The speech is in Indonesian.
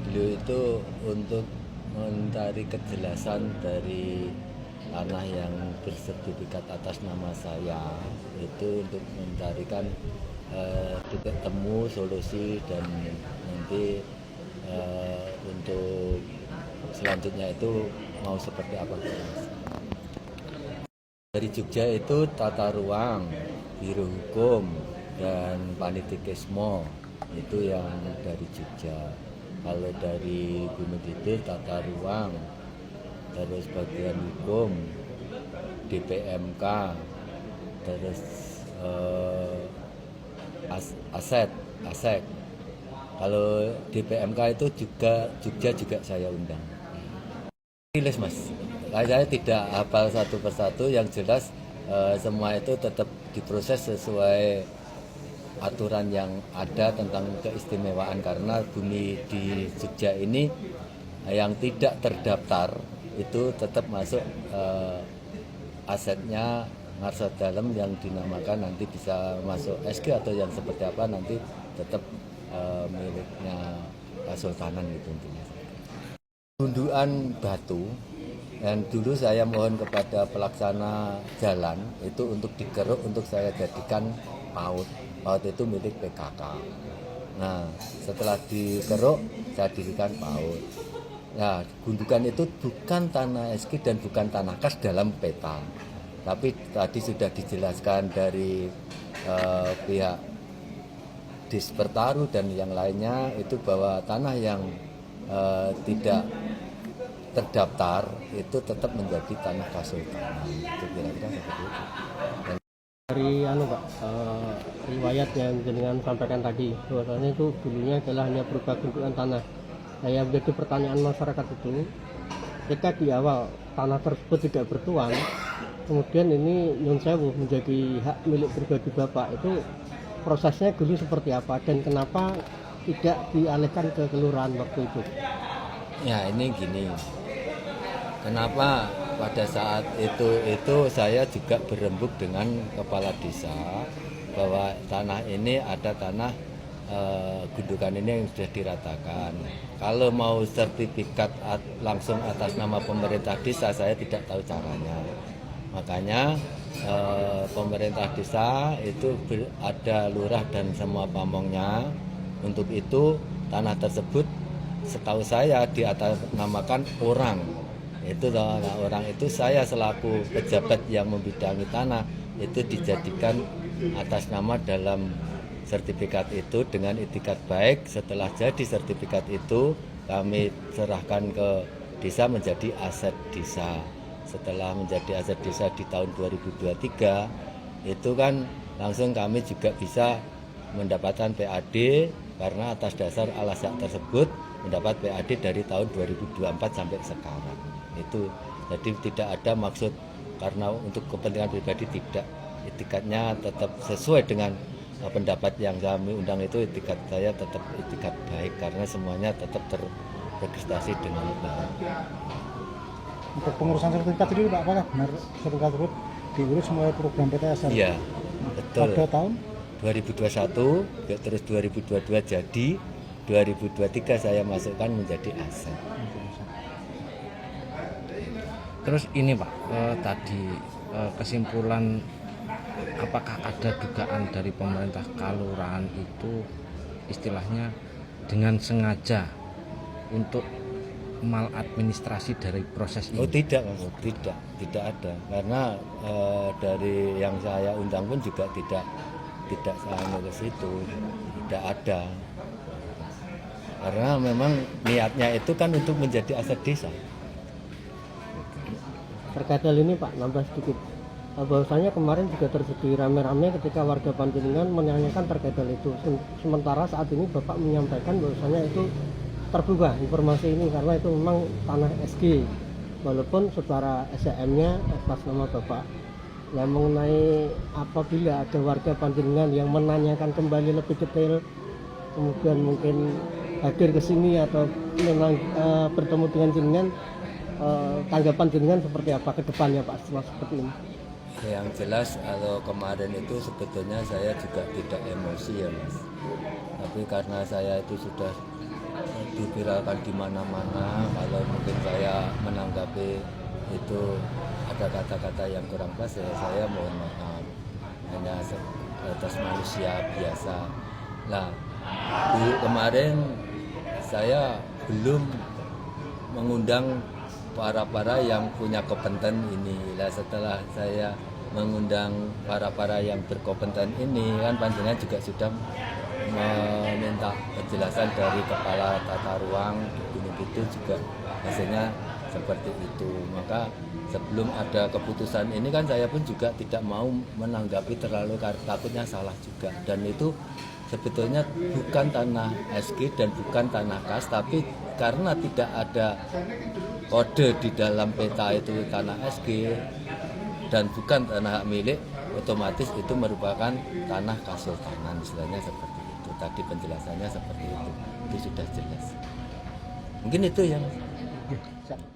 beliau itu untuk mencari kejelasan dari tanah yang bersertifikat atas nama saya, itu untuk mencarikan titik temu solusi dan nanti untuk selanjutnya itu mau seperti apa. Dari Jogja itu tata ruang, biro hukum, dan panitikismo itu yang dari Jogja. Kalau dari Gunung Kidul tata ruang, terus bagian hukum, DPMK, terus aset, aset. Kalau DPMK itu juga Jogja juga saya undang. Rilis mas, saya tidak hafal satu persatu, yang jelas semua itu tetap diproses sesuai aturan yang ada tentang keistimewaan, karena bumi di Jogja ini yang tidak terdaftar itu tetap masuk asetnya Ngarsa Dalem yang dinamakan nanti bisa masuk SG atau yang seperti apa nanti tetap miliknya Kesultanan gitu intinya. Gundukan batu, dan dulu saya mohon kepada pelaksana jalan itu untuk dikeruk untuk saya jadikan PAUD. PAUD itu milik PKK. Nah, setelah dikeruk saya dirikan PAUD. Nah, gundukan itu bukan tanah SK dan bukan tanah kas dalam peta. Tapi tadi sudah dijelaskan dari pihak Dispertaru dan yang lainnya itu bahwa tanah yang tidak terdaftar itu tetap menjadi tanah Kesultanan. Itu kira-kira seperti itu. Dan dari Pak, riwayat yang jenengan sampaikan tadi bahwasanya itu dulunya adalah hanya berupa gundukan tanah. Nah, yang menjadi pertanyaan masyarakat itu, ketika di awal tanah tersebut tidak bertuan, kemudian ini Nyun Sewu menjadi hak milik pribadi Bapak, itu prosesnya dulu seperti apa dan kenapa tidak dialihkan ke kelurahan waktu itu? ya ini gini, kenapa pada saat itu saya juga berembuk dengan kepala desa bahwa tanah ini ada tanah gundukan ini yang sudah diratakan. Kalau mau sertifikat langsung atas nama pemerintah desa, saya tidak tahu caranya. Makanya pemerintah desa itu ada lurah dan semua pamongnya. Untuk itu tanah tersebut setahu saya diatasnamakan orang. Itu orang itu saya selaku pejabat yang membidangi tanah itu dijadikan atas nama dalam sertifikat itu dengan itikat baik. Setelah jadi sertifikat itu kami serahkan ke desa menjadi aset desa. Setelah menjadi aset desa di tahun 2023 itu kan langsung kami juga bisa mendapatkan PAD karena atas dasar alasan tersebut mendapat PAD dari tahun 2024 sampai sekarang. Itu jadi tidak ada maksud karena untuk kepentingan pribadi, tidak, etikatnya tetap sesuai dengan pendapat yang kami undang itu. Etikat saya tetap etikat baik karena semuanya tetap terregistrasi dengan baik. Untuk pengurusan sertifikat ini Pak, apakah benar sertifikat tersebut diurus melalui program PTSR? Iya, betul. Pada tahun 2021, terus 2022 jadi, 2023 saya masukkan menjadi aset. Terus ini Pak, tadi kesimpulan apakah ada dugaan dari pemerintah kelurahan itu istilahnya dengan sengaja untuk maladministrasi dari proses ini? Oh tidak, tidak ada. Karena dari yang saya undang pun juga tidak sama ke situ, tidak ada. Karena memang niatnya itu kan untuk menjadi aset desa. Terkait hal ini Pak, nambah sedikit, bahwasanya kemarin juga terjadi rame-rame ketika warga Panjenengan menanyakan terkait hal itu. Sementara saat ini Bapak menyampaikan bahwasanya itu terbuka informasi ini karena itu memang tanah SG, walaupun secara SCM-nya atas nama Bapak. Yang mengenai apabila ada warga Panjenengan yang menanyakan kembali lebih detail, kemudian mungkin hadir ke sini atau memang bertemu dengan jenengan, tanggapan jenengan seperti apa ke depannya Pak setelah seperti ini? Yang jelas kalau kemarin itu sebetulnya saya juga tidak emosi ya Mas. Tapi karena saya itu sudah diviralkan di mana-mana. Kalau mungkin saya menanggapi itu ada kata-kata yang kurang pas, ya saya mohon maaf. Hanya atas manusia biasa. Nah, kemarin saya belum mengundang para yang punya kompeten ini. Lah setelah saya mengundang para yang berkompeten ini, kan panjenengan juga sudah meminta penjelasan dari kepala tata ruang Gunung Kidul juga hasilnya seperti itu. Maka sebelum ada keputusan ini kan saya pun juga tidak mau menanggapi terlalu takutnya salah juga. Dan itu sebetulnya bukan tanah SG dan bukan tanah KAS, tapi karena tidak ada kode di dalam peta itu tanah SG dan bukan tanah hak milik, otomatis itu merupakan tanah Kasultanan, istilahnya seperti itu. Tadi penjelasannya seperti itu sudah jelas. Mungkin itu yang Siap.